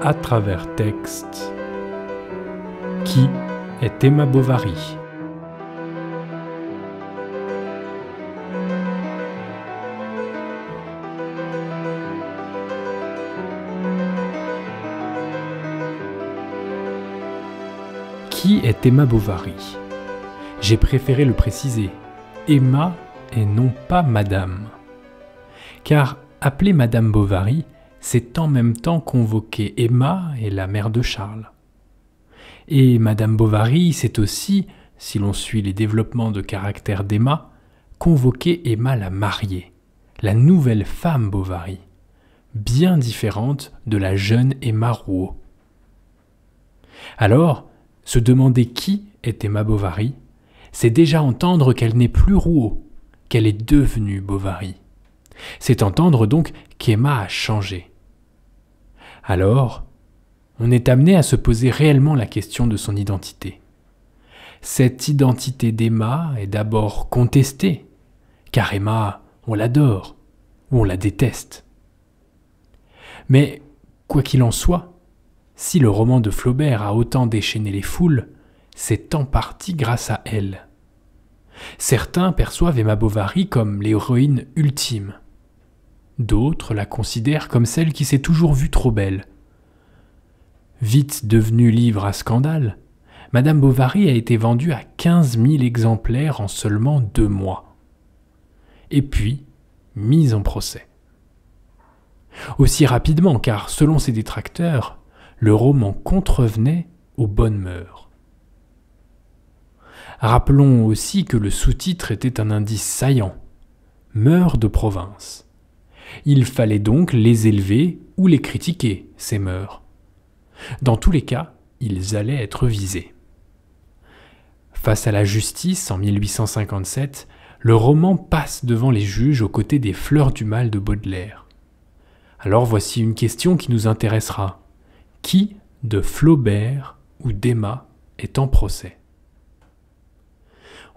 à travers texte. Qui est Emma Bovary? Qui est Emma Bovary? J'ai préféré le préciser. Emma et non pas Madame. Car appeler Madame Bovary, c'est en même temps convoquer Emma et la mère de Charles. Et Madame Bovary, c'est aussi, si l'on suit les développements de caractère d'Emma, convoquer Emma la mariée, la nouvelle femme Bovary, bien différente de la jeune Emma Rouault. Alors, se demander qui est Emma Bovary, c'est déjà entendre qu'elle n'est plus Rouault, qu'elle est devenue Bovary. C'est entendre donc qu'Emma a changé. Alors, on est amené à se poser réellement la question de son identité. Cette identité d'Emma est d'abord contestée, car Emma, on l'adore ou on la déteste. Mais, quoi qu'il en soit, si le roman de Flaubert a autant déchaîné les foules, c'est en partie grâce à elle. Certains perçoivent Emma Bovary comme l'héroïne ultime. D'autres la considèrent comme celle qui s'est toujours vue trop belle. Vite devenue livre à scandale, Madame Bovary a été vendue à 15 000 exemplaires en seulement 2 mois. Et puis, mise en procès. Aussi rapidement, car selon ses détracteurs, le roman contrevenait aux bonnes mœurs. Rappelons aussi que le sous-titre était un indice saillant, « Mœurs de province ». Il fallait donc les élever ou les critiquer, ces mœurs. Dans tous les cas, ils allaient être visés. Face à la justice, en 1857, le roman passe devant les juges aux côtés des Fleurs du mal de Baudelaire. Alors voici une question qui nous intéressera. Qui de Flaubert ou d'Emma est en procès?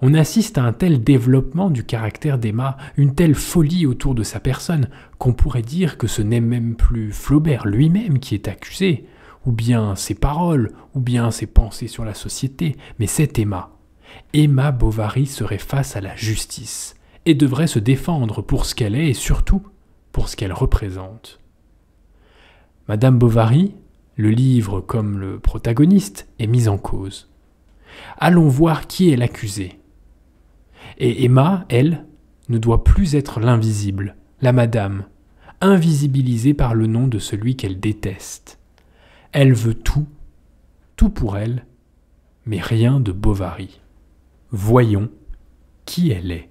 On assiste à un tel développement du caractère d'Emma, une telle folie autour de sa personne, qu'on pourrait dire que ce n'est même plus Flaubert lui-même qui est accusé, ou bien ses paroles, ou bien ses pensées sur la société, mais c'est Emma. Emma Bovary serait face à la justice, et devrait se défendre pour ce qu'elle est et surtout pour ce qu'elle représente. Madame Bovary, le livre comme le protagoniste, est mis en cause. Allons voir qui est l'accusé. Et Emma, elle, ne doit plus être l'invisible, la madame, invisibilisée par le nom de celui qu'elle déteste. Elle veut tout pour elle, mais rien de Bovary. Voyons qui elle est.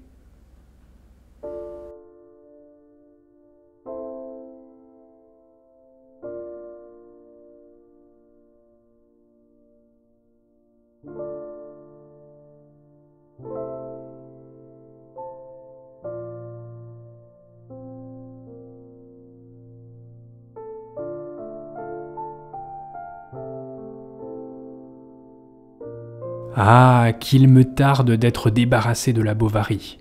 Ah, qu'il me tarde d'être débarrassé de la Bovary.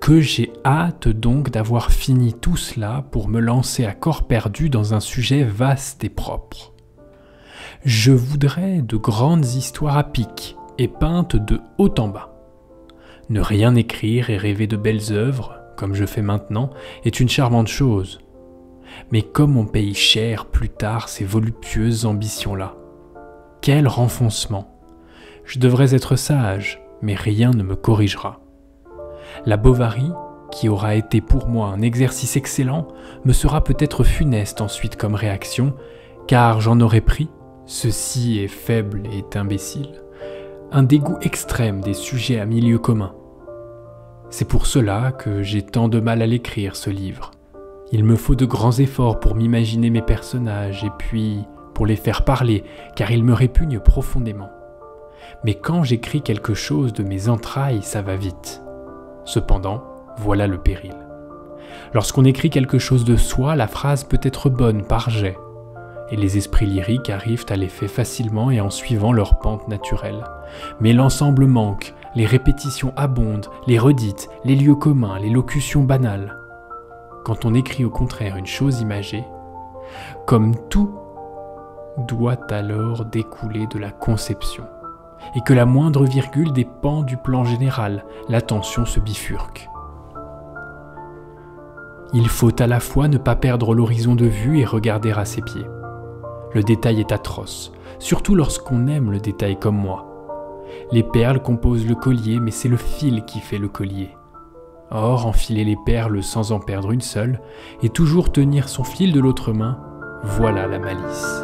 Que j'ai hâte donc d'avoir fini tout cela pour me lancer à corps perdu dans un sujet vaste et propre. Je voudrais de grandes histoires à pic et peintes de haut en bas. Ne rien écrire et rêver de belles œuvres, comme je fais maintenant, est une charmante chose. Mais comme on paye cher plus tard ces voluptueuses ambitions-là, quel renfoncement! Je devrais être sage, mais rien ne me corrigera. La Bovary, qui aura été pour moi un exercice excellent, me sera peut-être funeste ensuite comme réaction, car j'en aurai pris, ceci est faible et imbécile, un dégoût extrême des sujets à milieu commun. C'est pour cela que j'ai tant de mal à l'écrire, ce livre. Il me faut de grands efforts pour m'imaginer mes personnages et puis pour les faire parler, car ils me répugnent profondément. Mais quand j'écris quelque chose de mes entrailles, ça va vite. Cependant, voilà le péril. Lorsqu'on écrit quelque chose de soi, la phrase peut être bonne par jet, et les esprits lyriques arrivent à l'effet facilement et en suivant leur pente naturelle. Mais l'ensemble manque, les répétitions abondent, les redites, les lieux communs, les locutions banales. Quand on écrit au contraire une chose imagée, comme tout doit alors découler de la conception, et que la moindre virgule dépend du plan général, l'attention se bifurque. Il faut à la fois ne pas perdre l'horizon de vue et regarder à ses pieds. Le détail est atroce, surtout lorsqu'on aime le détail comme moi. Les perles composent le collier, mais c'est le fil qui fait le collier. Or, enfiler les perles sans en perdre une seule, et toujours tenir son fil de l'autre main, voilà la malice.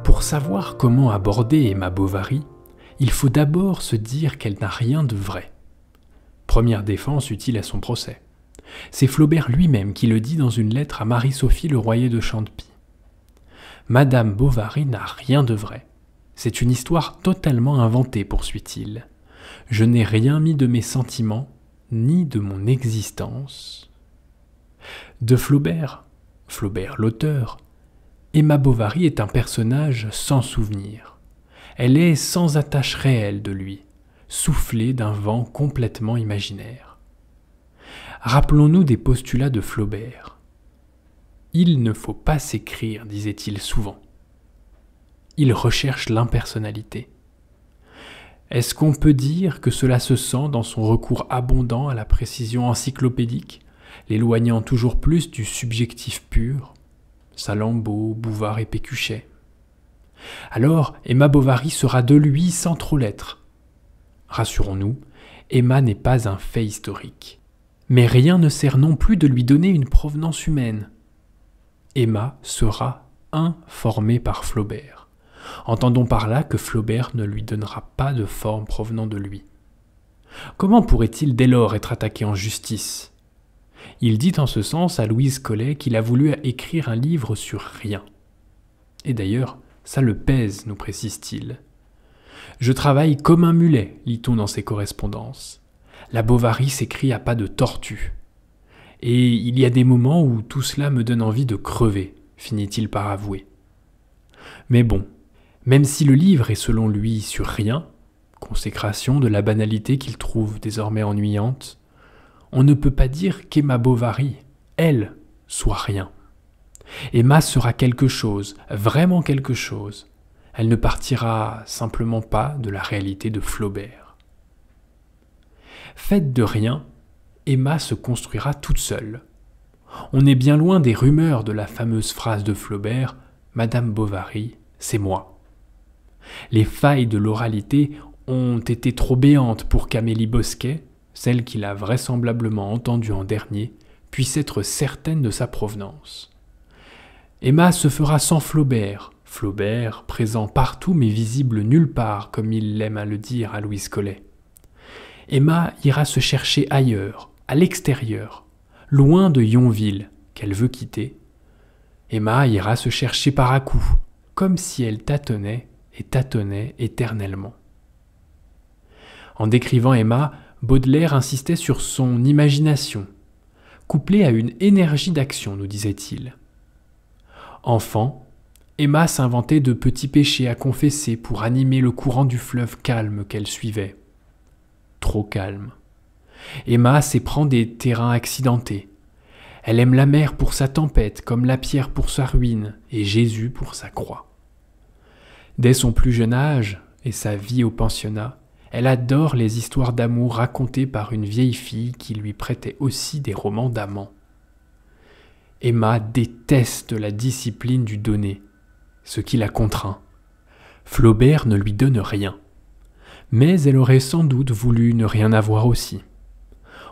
Pour savoir comment aborder Emma Bovary, il faut d'abord se dire qu'elle n'a rien de vrai. Première défense utile à son procès. C'est Flaubert lui-même qui le dit dans une lettre à Marie-Sophie Le Royer de Chantepie. Madame Bovary n'a rien de vrai. C'est une histoire totalement inventée, poursuit-il. Je n'ai rien mis de mes sentiments, ni de mon existence. De Flaubert l'auteur, Emma Bovary est un personnage sans souvenir. Elle est sans attache réelle de lui, soufflée d'un vent complètement imaginaire. Rappelons-nous des postulats de Flaubert. Il ne faut pas s'écrire, disait-il souvent. Il recherche l'impersonnalité. Est-ce qu'on peut dire que cela se sent dans son recours abondant à la précision encyclopédique, l'éloignant toujours plus du subjectif pur, Salammbô, Bouvard et Pécuchet? Alors, Emma Bovary sera de lui sans trop l'être. Rassurons-nous, Emma n'est pas un fait historique. Mais rien ne sert non plus de lui donner une provenance humaine. Emma sera informée par Flaubert. Entendons par là que Flaubert ne lui donnera pas de forme provenant de lui. Comment pourrait-il dès lors être attaqué en justice ? Il dit en ce sens à Louise Collet qu'il a voulu écrire un livre sur rien. Et d'ailleurs, ça le pèse, nous précise-t-il. Je travaille comme un mulet, lit-on dans ses correspondances. La Bovary s'écrit à pas de tortue. Et il y a des moments où tout cela me donne envie de crever, finit-il par avouer. Mais bon, même si le livre est selon lui sur rien, consécration de la banalité qu'il trouve désormais ennuyante, on ne peut pas dire qu'Emma Bovary, elle, soit rien. Emma sera quelque chose, vraiment quelque chose. Elle ne partira simplement pas de la réalité de Flaubert. Faite de rien, Emma se construira toute seule. On est bien loin des rumeurs de la fameuse phrase de Flaubert « Madame Bovary, c'est moi ». Les failles de l'oralité ont été trop béantes pour qu'Amélie Bosquet, celle qu'il a vraisemblablement entendue en dernier, puisse être certaine de sa provenance. Emma se fera sans Flaubert, Flaubert présent partout mais visible nulle part, comme il l'aime à le dire à Louise Collet. Emma ira se chercher ailleurs, à l'extérieur, loin de Yonville, qu'elle veut quitter. Emma ira se chercher par à-coups, comme si elle tâtonnait et tâtonnait éternellement. En décrivant Emma, Baudelaire insistait sur son imagination, couplée à une énergie d'action, nous disait-il. Enfant, Emma s'inventait de petits péchés à confesser pour animer le courant du fleuve calme qu'elle suivait. Trop calme. Emma s'éprend des terrains accidentés. Elle aime la mer pour sa tempête, comme la pierre pour sa ruine, et Jésus pour sa croix. Dès son plus jeune âge, et sa vie au pensionnat, elle adore les histoires d'amour racontées par une vieille fille qui lui prêtait aussi des romans d'amants. Emma déteste la discipline du donner, ce qui la contraint. Flaubert ne lui donne rien. Mais elle aurait sans doute voulu ne rien avoir aussi.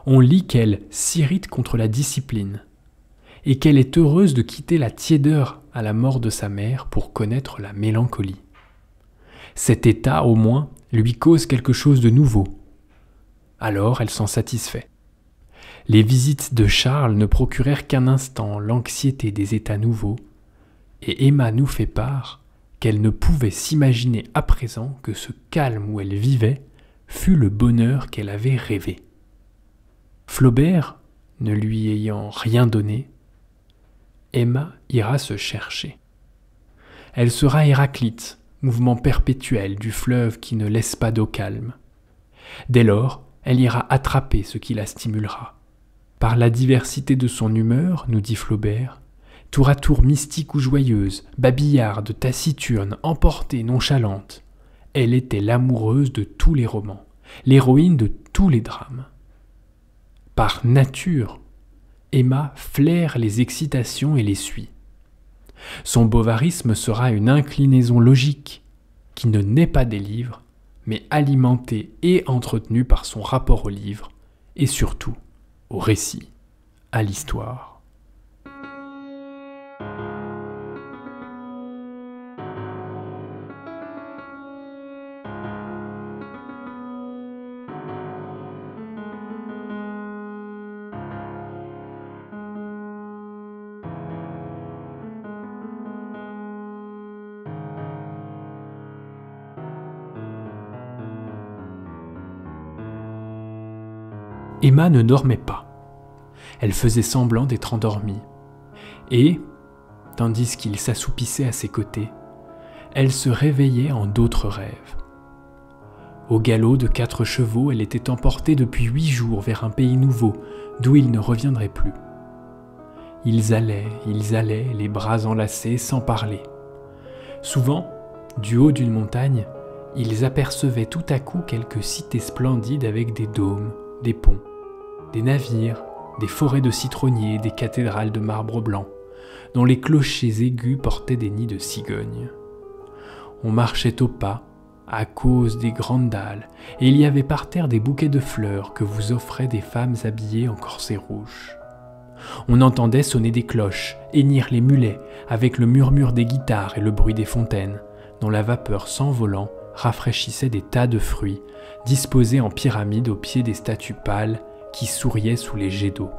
On lit qu'elle s'irrite contre la discipline, et qu'elle est heureuse de quitter la tiédeur à la mort de sa mère pour connaître la mélancolie. Cet état, au moins, lui cause quelque chose de nouveau. Alors elle s'en satisfait. Les visites de Charles ne procurèrent qu'un instant l'anxiété des états nouveaux, et Emma nous fait part qu'elle ne pouvait s'imaginer à présent que ce calme où elle vivait fût le bonheur qu'elle avait rêvé. Flaubert ne lui ayant rien donné, Emma ira se chercher. Elle sera Héraclite, mouvement perpétuel du fleuve qui ne laisse pas d'eau calme. Dès lors, elle ira attraper ce qui la stimulera. Par la diversité de son humeur, nous dit Flaubert, tour à tour mystique ou joyeuse, babillarde, taciturne, emportée, nonchalante, elle était l'amoureuse de tous les romans, l'héroïne de tous les drames. Par nature, Emma flaire les excitations et les suit. Son bovarisme sera une inclinaison logique qui ne naît pas des livres, mais alimentée et entretenue par son rapport aux livres et surtout au récit, à l'histoire. Emma ne dormait pas. Elle faisait semblant d'être endormie. Et, tandis qu'il s'assoupissait à ses côtés, elle se réveillait en d'autres rêves. Au galop de 4 chevaux, elle était emportée depuis 8 jours vers un pays nouveau, d'où ils ne reviendraient plus. Ils allaient, les bras enlacés, sans parler. Souvent, du haut d'une montagne, ils apercevaient tout à coup quelques cités splendides avec des dômes, des ponts, des navires, des forêts de citronniers, des cathédrales de marbre blanc, dont les clochers aigus portaient des nids de cigognes. On marchait au pas, à cause des grandes dalles, et il y avait par terre des bouquets de fleurs que vous offraient des femmes habillées en corsets rouges. On entendait sonner des cloches, hennir les mulets, avec le murmure des guitares et le bruit des fontaines, dont la vapeur s'envolant rafraîchissait des tas de fruits, disposés en pyramide au pied des statues pâles qui souriaient sous les jets d'eau.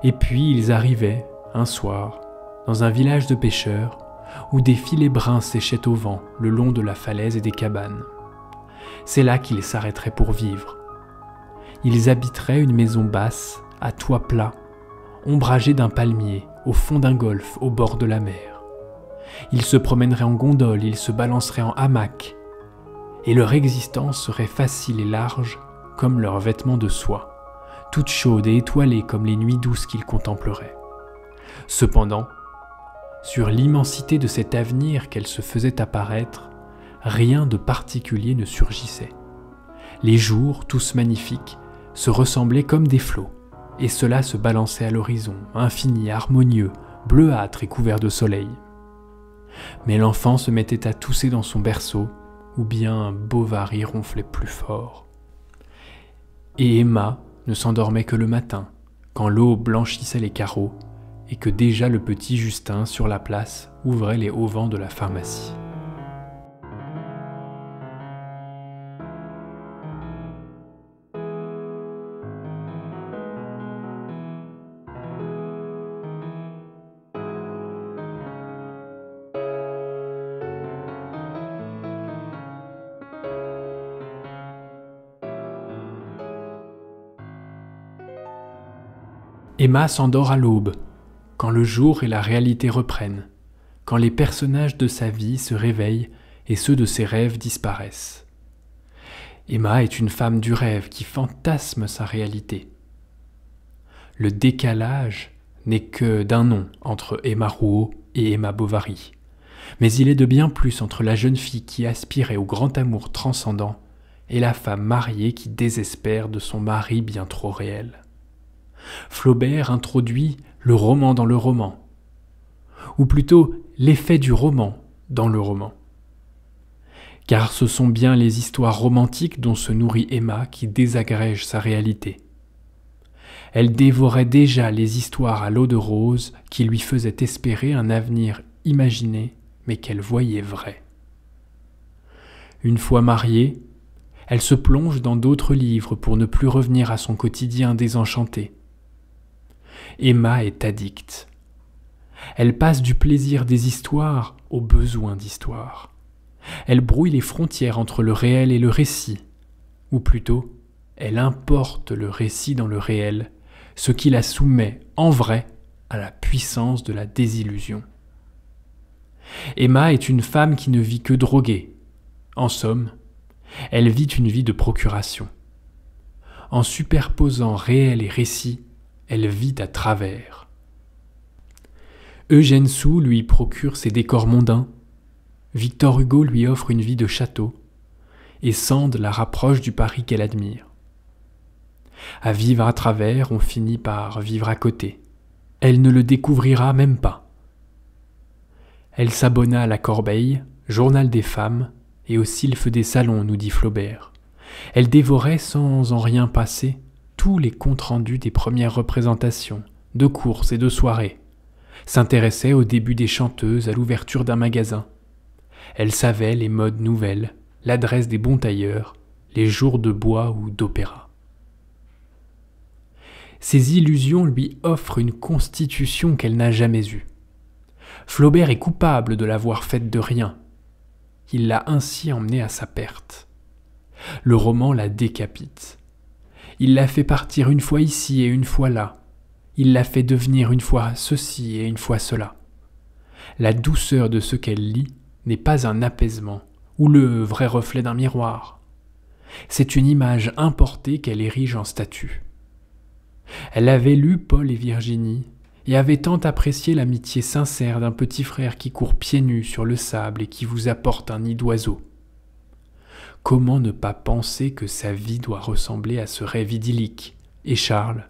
Et puis ils arrivaient, un soir, dans un village de pêcheurs, où des filets bruns séchaient au vent le long de la falaise et des cabanes. C'est là qu'ils s'arrêteraient pour vivre. Ils habiteraient une maison basse, à toit plat, ombragée d'un palmier, au fond d'un golfe, au bord de la mer. Ils se promèneraient en gondole, ils se balanceraient en hamac, et leur existence serait facile et large comme leurs vêtements de soie, toute chaude et étoilée comme les nuits douces qu'ils contempleraient. Cependant, sur l'immensité de cet avenir qu'elle se faisait apparaître, rien de particulier ne surgissait. Les jours, tous magnifiques, se ressemblaient comme des flots, et cela se balançait à l'horizon, infini, harmonieux, bleuâtre et couvert de soleil. Mais l'enfant se mettait à tousser dans son berceau, ou bien Bovary ronflait plus fort. Et Emma ne s'endormait que le matin, quand l'eau blanchissait les carreaux, et que déjà le petit Justin, sur la place, ouvrait les auvents de la pharmacie. Emma s'endort à l'aube, quand le jour et la réalité reprennent, quand les personnages de sa vie se réveillent et ceux de ses rêves disparaissent. Emma est une femme du rêve qui fantasme sa réalité. Le décalage n'est que d'un nom entre Emma Rouault et Emma Bovary, mais il est de bien plus entre la jeune fille qui aspirait au grand amour transcendant et la femme mariée qui désespère de son mari bien trop réel. Flaubert introduit le roman dans le roman, ou plutôt l'effet du roman dans le roman. Car ce sont bien les histoires romantiques dont se nourrit Emma qui désagrègent sa réalité. Elle dévorait déjà les histoires à l'eau de rose qui lui faisaient espérer un avenir imaginé mais qu'elle voyait vrai. Une fois mariée, elle se plonge dans d'autres livres pour ne plus revenir à son quotidien désenchanté. Emma est addicte. Elle passe du plaisir des histoires au besoin d'histoire. Elle brouille les frontières entre le réel et le récit, ou plutôt, elle importe le récit dans le réel, ce qui la soumet en vrai à la puissance de la désillusion. Emma est une femme qui ne vit que droguée. En somme, elle vit une vie de procuration. En superposant réel et récit, elle vit à travers. Eugène Sue lui procure ses décors mondains, Victor Hugo lui offre une vie de château, et Sand la rapproche du Paris qu'elle admire. À vivre à travers, on finit par vivre à côté. Elle ne le découvrira même pas. Elle s'abonna à la Corbeille, journal des femmes, et au Sylphe des salons, nous dit Flaubert. Elle dévorait sans en rien passer tous les comptes rendus des premières représentations, de courses et de soirées, s'intéressait au début des chanteuses, à l'ouverture d'un magasin. Elle savait les modes nouvelles, l'adresse des bons tailleurs, les jours de bois ou d'opéra. Ces illusions lui offrent une constitution qu'elle n'a jamais eue. Flaubert est coupable de l'avoir faite de rien. Il l'a ainsi emmenée à sa perte. Le roman la décapite. Il la fait partir une fois ici et une fois là. Il la fait devenir une fois ceci et une fois cela. La douceur de ce qu'elle lit n'est pas un apaisement ou le vrai reflet d'un miroir. C'est une image importée qu'elle érige en statue. Elle avait lu Paul et Virginie et avait tant apprécié l'amitié sincère d'un petit frère qui court pieds nus sur le sable et qui vous apporte un nid d'oiseau. Comment ne pas penser que sa vie doit ressembler à ce rêve idyllique, et Charles,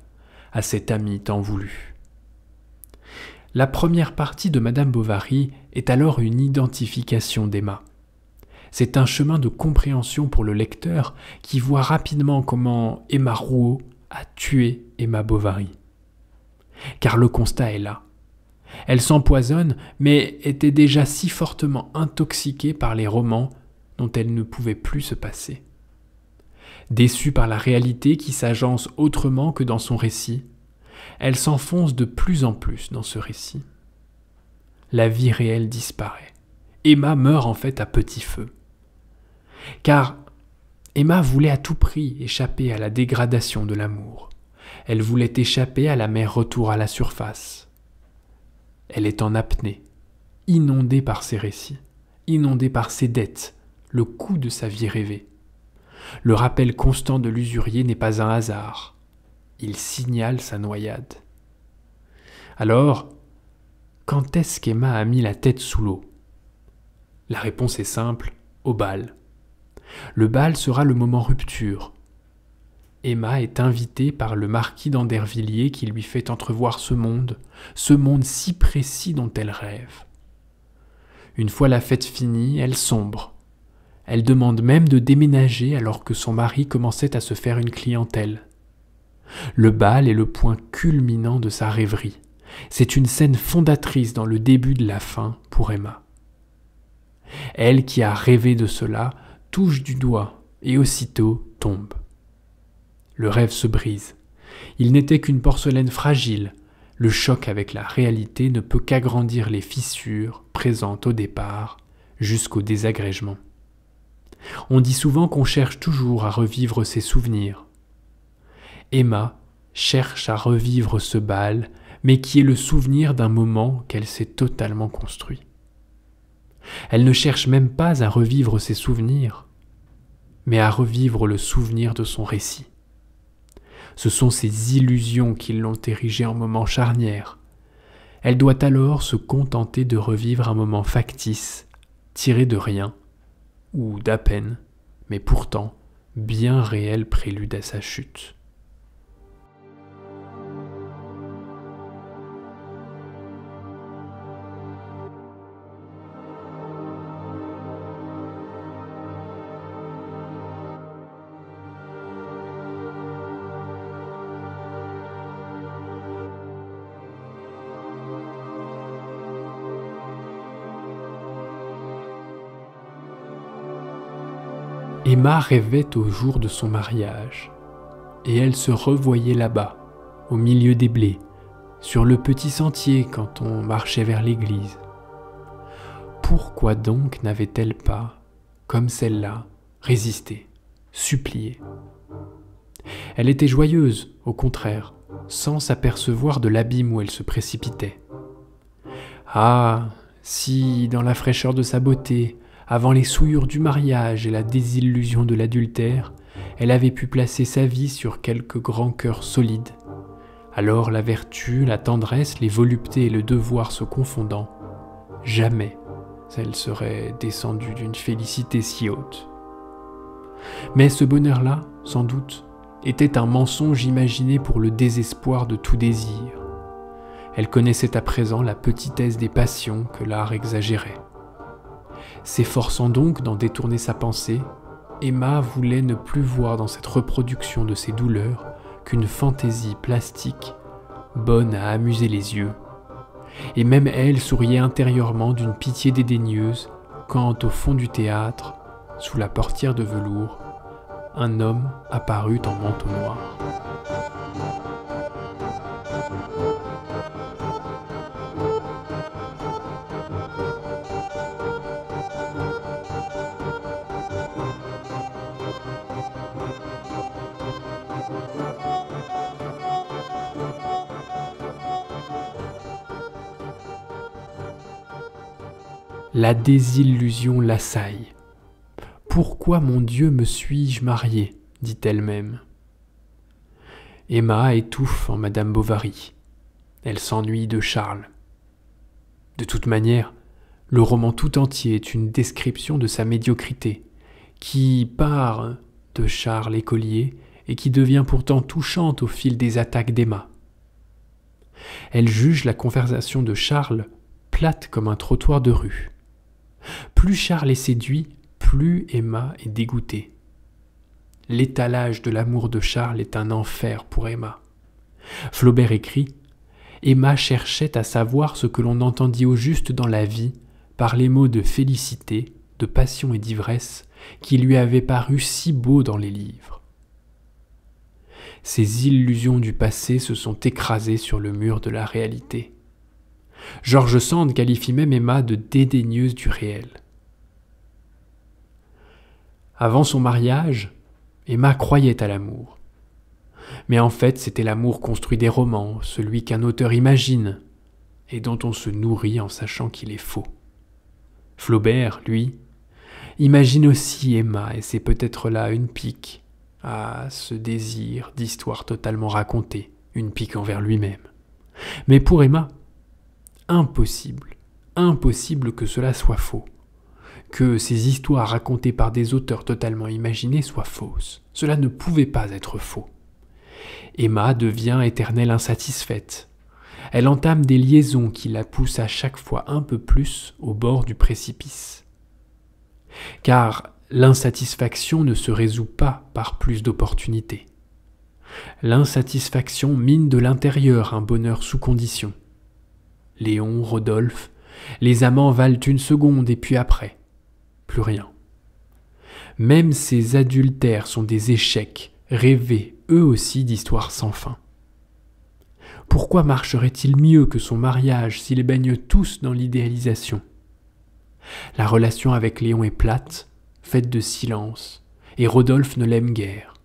à cet ami tant voulu. La première partie de Madame Bovary est alors une identification d'Emma. C'est un chemin de compréhension pour le lecteur qui voit rapidement comment Emma Rouault a tué Emma Bovary. Car le constat est là. Elle s'empoisonne, mais était déjà si fortement intoxiquée par les romans dont elle ne pouvait plus se passer. Déçue par la réalité qui s'agence autrement que dans son récit, elle s'enfonce de plus en plus dans ce récit. La vie réelle disparaît. Emma meurt en fait à petit feu. Car Emma voulait à tout prix échapper à la dégradation de l'amour. Elle voulait échapper à la mer retour à la surface. Elle est en apnée, inondée par ses récits, inondée par ses dettes, le coût de sa vie rêvée. Le rappel constant de l'usurier n'est pas un hasard. Il signale sa noyade. Alors, quand est-ce qu'Emma a mis la tête sous l'eau? La réponse est simple, au bal. Le bal sera le moment rupture. Emma est invitée par le marquis d'Andervilliers qui lui fait entrevoir ce monde si précis dont elle rêve. Une fois la fête finie, elle sombre. Elle demande même de déménager alors que son mari commençait à se faire une clientèle. Le bal est le point culminant de sa rêverie. C'est une scène fondatrice dans le début de la fin pour Emma. Elle qui a rêvé de cela touche du doigt et aussitôt tombe. Le rêve se brise. Il n'était qu'une porcelaine fragile. Le choc avec la réalité ne peut qu'agrandir les fissures présentes au départ jusqu'au désagrégement. On dit souvent qu'on cherche toujours à revivre ses souvenirs. Emma cherche à revivre ce bal, mais qui est le souvenir d'un moment qu'elle s'est totalement construit. Elle ne cherche même pas à revivre ses souvenirs, mais à revivre le souvenir de son récit. Ce sont ses illusions qui l'ont érigée en moment charnière. Elle doit alors se contenter de revivre un moment factice, tiré de rien, ou d'à peine, mais pourtant bien réel prélude à sa chute. Emma rêvait au jour de son mariage, et elle se revoyait là-bas, au milieu des blés, sur le petit sentier quand on marchait vers l'église. Pourquoi donc n'avait-elle pas, comme celle-là, résisté, supplié? Elle était joyeuse, au contraire, sans s'apercevoir de l'abîme où elle se précipitait. Ah, si, dans la fraîcheur de sa beauté, avant les souillures du mariage et la désillusion de l'adultère, elle avait pu placer sa vie sur quelque grand cœur solide, alors la vertu, la tendresse, les voluptés et le devoir se confondant, jamais elle serait descendue d'une félicité si haute. Mais ce bonheur-là, sans doute, était un mensonge imaginé pour le désespoir de tout désir. Elle connaissait à présent la petitesse des passions que l'art exagérait. S'efforçant donc d'en détourner sa pensée, Emma voulait ne plus voir dans cette reproduction de ses douleurs qu'une fantaisie plastique, bonne à amuser les yeux. Et même elle souriait intérieurement d'une pitié dédaigneuse quand, au fond du théâtre, sous la portière de velours, un homme apparut en manteau noir. La désillusion l'assaille. « Pourquoi, mon Dieu, me suis-je mariée ?» dit-elle même. Emma étouffe en Madame Bovary. Elle s'ennuie de Charles. De toute manière, le roman tout entier est une description de sa médiocrité, qui part de Charles écolier et qui devient pourtant touchante au fil des attaques d'Emma. Elle juge la conversation de Charles plate comme un trottoir de rue. Plus Charles est séduit, plus Emma est dégoûtée. L'étalage de l'amour de Charles est un enfer pour Emma. Flaubert écrit « Emma cherchait à savoir ce que l'on entendit au juste dans la vie par les mots de félicité, de passion et d'ivresse qui lui avaient paru si beaux dans les livres. » Ces illusions du passé se sont écrasées sur le mur de la réalité. George Sand qualifie même Emma de dédaigneuse du réel. Avant son mariage, Emma croyait à l'amour. Mais en fait, c'était l'amour construit des romans, celui qu'un auteur imagine, et dont on se nourrit en sachant qu'il est faux. Flaubert, lui, imagine aussi Emma, et c'est peut-être là une pique à ce désir d'histoire totalement racontée, une pique envers lui-même. Mais pour Emma, impossible que cela soit faux, que ces histoires racontées par des auteurs totalement imaginés soient fausses. Cela ne pouvait pas être faux. Emma devient éternelle insatisfaite. Elle entame des liaisons qui la poussent à chaque fois un peu plus au bord du précipice. Car l'insatisfaction ne se résout pas par plus d'opportunités. L'insatisfaction mine de l'intérieur un bonheur sous condition. Léon, Rodolphe, les amants valent une seconde et puis après, plus rien. Même ces adultères sont des échecs, rêvés eux aussi d'histoires sans fin. Pourquoi marcherait-il mieux que son mariage s'ils baignent tous dans l'idéalisation? La relation avec Léon est plate, faite de silence, et Rodolphe ne l'aime guère.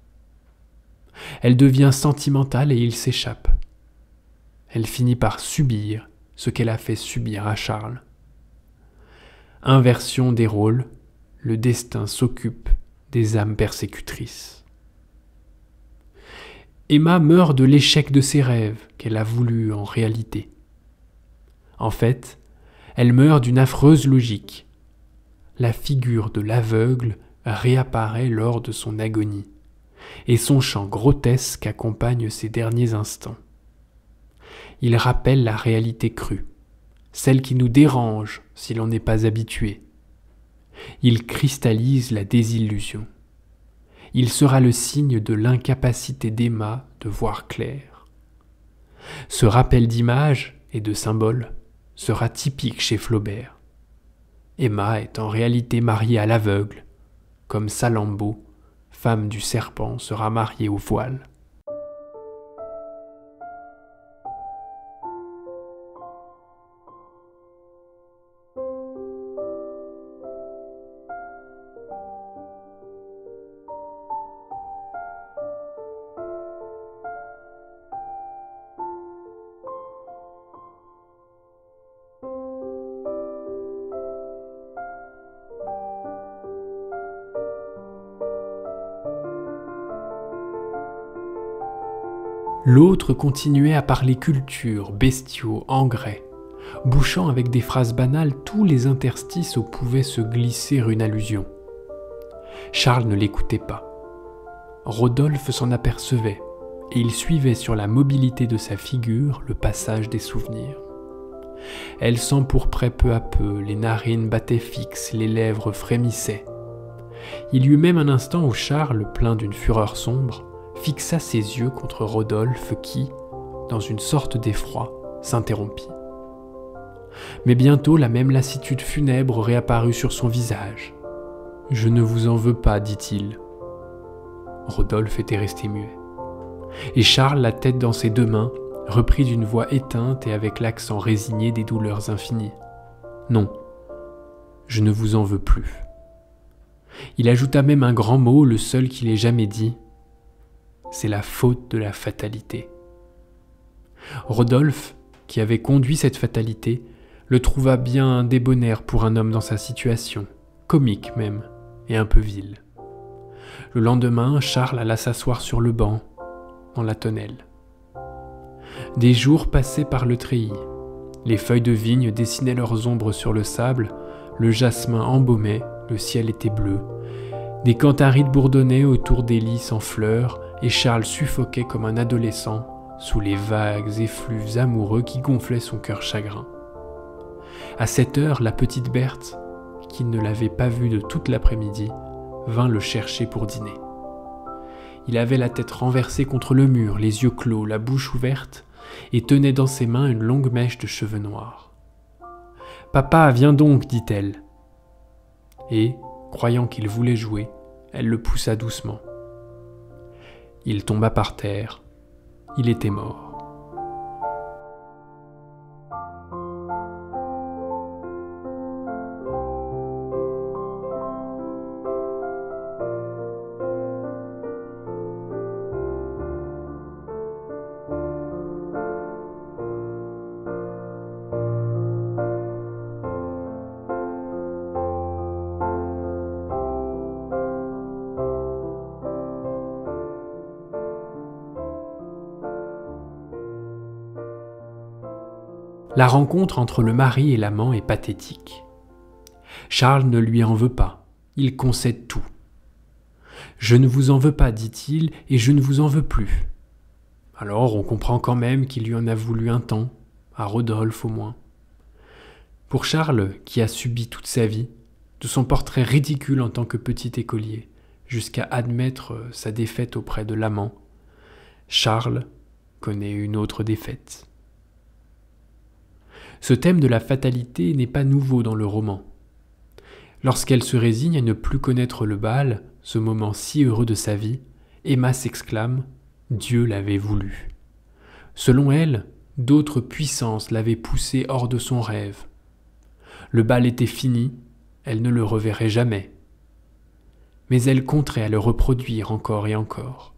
Elle devient sentimentale et il s'échappe. Elle finit par subir ce qu'elle a fait subir à Charles. Inversion des rôles, le destin s'occupe des âmes persécutrices. Emma meurt de l'échec de ses rêves qu'elle a voulu en réalité. En fait, elle meurt d'une affreuse logique. La figure de l'aveugle réapparaît lors de son agonie, et son chant grotesque accompagne ses derniers instants. Il rappelle la réalité crue, celle qui nous dérange si l'on n'est pas habitué. Il cristallise la désillusion. Il sera le signe de l'incapacité d'Emma de voir clair. Ce rappel d'images et de symboles sera typique chez Flaubert. Emma est en réalité mariée à l'aveugle, comme Salammbô, femme du serpent, sera mariée au voile. L'autre continuait à parler culture, bestiaux, engrais, bouchant avec des phrases banales tous les interstices où pouvait se glisser une allusion. Charles ne l'écoutait pas. Rodolphe s'en apercevait, et il suivait sur la mobilité de sa figure le passage des souvenirs. Elle s'empourprait peu à peu, les narines battaient fixes, les lèvres frémissaient. Il y eut même un instant où Charles, plein d'une fureur sombre, fixa ses yeux contre Rodolphe qui, dans une sorte d'effroi, s'interrompit. Mais bientôt la même lassitude funèbre réapparut sur son visage. « Je ne vous en veux pas, dit-il. » Rodolphe était resté muet. Et Charles, la tête dans ses deux mains, reprit d'une voix éteinte et avec l'accent résigné des douleurs infinies. « Non, je ne vous en veux plus. » Il ajouta même un grand mot, le seul qu'il ait jamais dit. « C'est la faute de la fatalité. » Rodolphe, qui avait conduit cette fatalité, le trouva bien débonnaire pour un homme dans sa situation, comique même, et un peu vil. Le lendemain, Charles alla s'asseoir sur le banc, dans la tonnelle. Des jours passaient par le treillis. Les feuilles de vigne dessinaient leurs ombres sur le sable, le jasmin embaumait, le ciel était bleu. Des cantharides bourdonnaient autour des lys en fleurs, et Charles suffoquait comme un adolescent sous les vagues effluves amoureux qui gonflaient son cœur chagrin. À cette heure, la petite Berthe, qui ne l'avait pas vu de toute l'après-midi, vint le chercher pour dîner. Il avait la tête renversée contre le mur, les yeux clos, la bouche ouverte, et tenait dans ses mains une longue mèche de cheveux noirs. « Papa, viens donc, dit-elle. » Et, croyant qu'il voulait jouer, elle le poussa doucement. Il tomba par terre. Il était mort. La rencontre entre le mari et l'amant est pathétique. Charles ne lui en veut pas, il concède tout. « Je ne vous en veux pas, dit-il, et je ne vous en veux plus. » Alors on comprend quand même qu'il lui en a voulu un temps, à Rodolphe au moins. Pour Charles, qui a subi toute sa vie, de son portrait ridicule en tant que petit écolier, jusqu'à admettre sa défaite auprès de l'amant, Charles connaît une autre défaite. Ce thème de la fatalité n'est pas nouveau dans le roman. Lorsqu'elle se résigne à ne plus connaître le bal, ce moment si heureux de sa vie, Emma s'exclame « Dieu l'avait voulu ». Selon elle, d'autres puissances l'avaient poussée hors de son rêve. Le bal était fini, elle ne le reverrait jamais. Mais elle compterait à le reproduire encore et encore.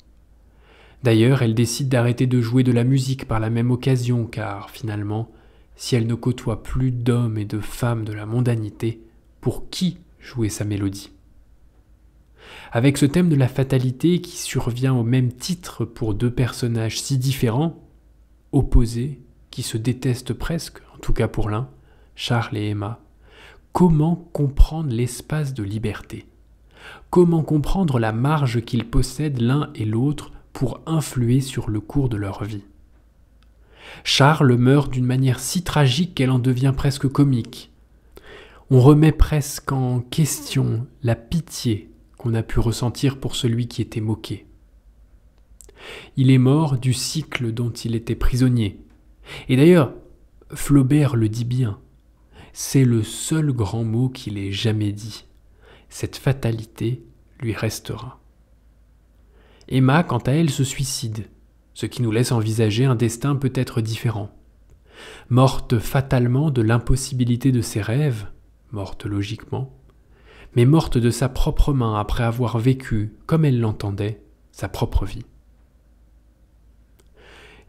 D'ailleurs, elle décide d'arrêter de jouer de la musique par la même occasion, car, finalement, si elle ne côtoie plus d'hommes et de femmes de la mondanité, pour qui jouer sa mélodie? Avec ce thème de la fatalité qui survient au même titre pour deux personnages si différents, opposés, qui se détestent presque, en tout cas pour l'un, Charles et Emma, comment comprendre l'espace de liberté? Comment comprendre la marge qu'ils possèdent l'un et l'autre pour influer sur le cours de leur vie? Charles meurt d'une manière si tragique qu'elle en devient presque comique. On remet presque en question la pitié qu'on a pu ressentir pour celui qui était moqué. Il est mort du cycle dont il était prisonnier. Et d'ailleurs, Flaubert le dit bien, c'est le seul grand mot qu'il ait jamais dit. Cette fatalité lui restera. Emma, quant à elle, se suicide, ce qui nous laisse envisager un destin peut-être différent. Morte fatalement de l'impossibilité de ses rêves, morte logiquement, mais morte de sa propre main après avoir vécu, comme elle l'entendait, sa propre vie.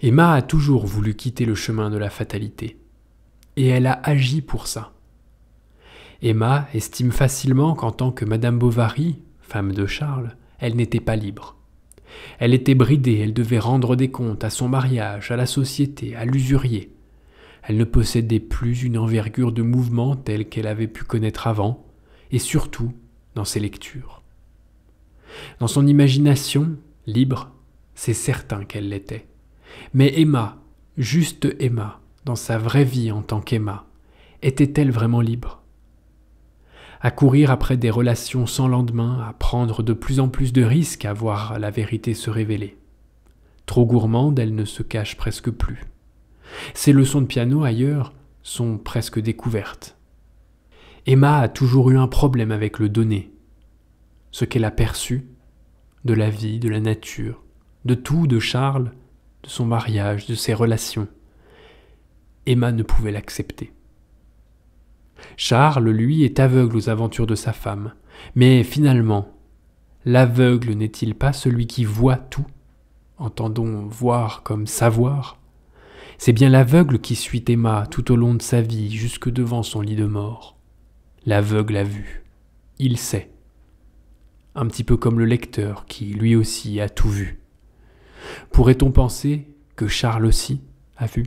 Emma a toujours voulu quitter le chemin de la fatalité, et elle a agi pour ça. Emma estime facilement qu'en tant que Madame Bovary, femme de Charles, elle n'était pas libre. Elle était bridée, elle devait rendre des comptes à son mariage, à la société, à l'usurier. Elle ne possédait plus une envergure de mouvement telle qu'elle avait pu connaître avant, et surtout dans ses lectures. Dans son imagination, libre, c'est certain qu'elle l'était. Mais Emma, juste Emma, dans sa vraie vie en tant qu'Emma, était-elle vraiment libre ? À courir après des relations sans lendemain, à prendre de plus en plus de risques à voir la vérité se révéler. Trop gourmande, elle ne se cache presque plus. Ses leçons de piano, ailleurs, sont presque découvertes. Emma a toujours eu un problème avec le donner. Ce qu'elle a perçu de la vie, de la nature, de tout, de Charles, de son mariage, de ses relations. Emma ne pouvait l'accepter. Charles, lui, est aveugle aux aventures de sa femme. Mais finalement, l'aveugle n'est-il pas celui qui voit tout ? Entendons voir comme savoir. C'est bien l'aveugle qui suit Emma tout au long de sa vie, jusque devant son lit de mort. L'aveugle a vu. Il sait. Un petit peu comme le lecteur qui, lui aussi, a tout vu. Pourrait-on penser que Charles aussi a vu ?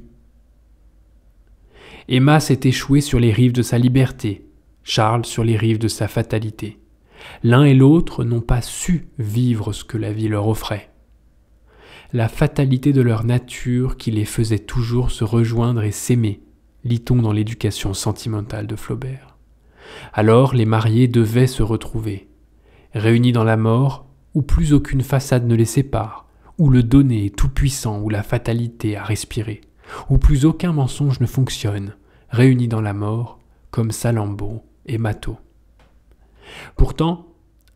Emma s'est échouée sur les rives de sa liberté, Charles sur les rives de sa fatalité. L'un et l'autre n'ont pas su vivre ce que la vie leur offrait. La fatalité de leur nature qui les faisait toujours se rejoindre et s'aimer, lit-on dans l'éducation sentimentale de Flaubert. Alors les mariés devaient se retrouver, réunis dans la mort, où plus aucune façade ne les sépare, où le donné est tout-puissant, où la fatalité a respiré, où plus aucun mensonge ne fonctionne, réunis dans la mort, comme Salammbô et Mathô. Pourtant,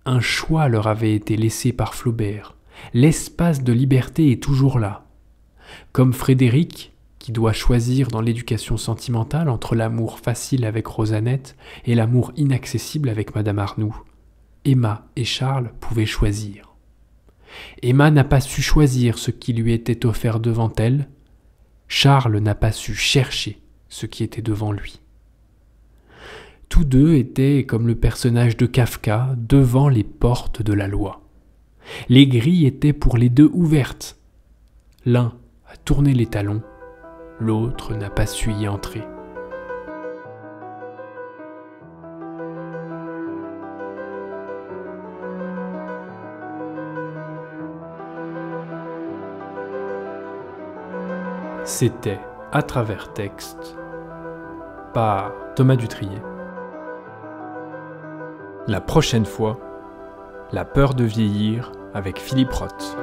un choix leur avait été laissé par Flaubert. L'espace de liberté est toujours là. Comme Frédéric, qui doit choisir dans l'éducation sentimentale entre l'amour facile avec Rosanette et l'amour inaccessible avec Madame Arnoux, Emma et Charles pouvaient choisir. Emma n'a pas su choisir ce qui lui était offert devant elle, Charles n'a pas su chercher ce qui était devant lui. Tous deux étaient, comme le personnage de Kafka, devant les portes de la loi. Les grilles étaient pour les deux ouvertes. L'un a tourné les talons, l'autre n'a pas su y entrer. C'était À travers texte par Thomas Dutrier. La prochaine fois, la peur de vieillir avec Philippe Roth.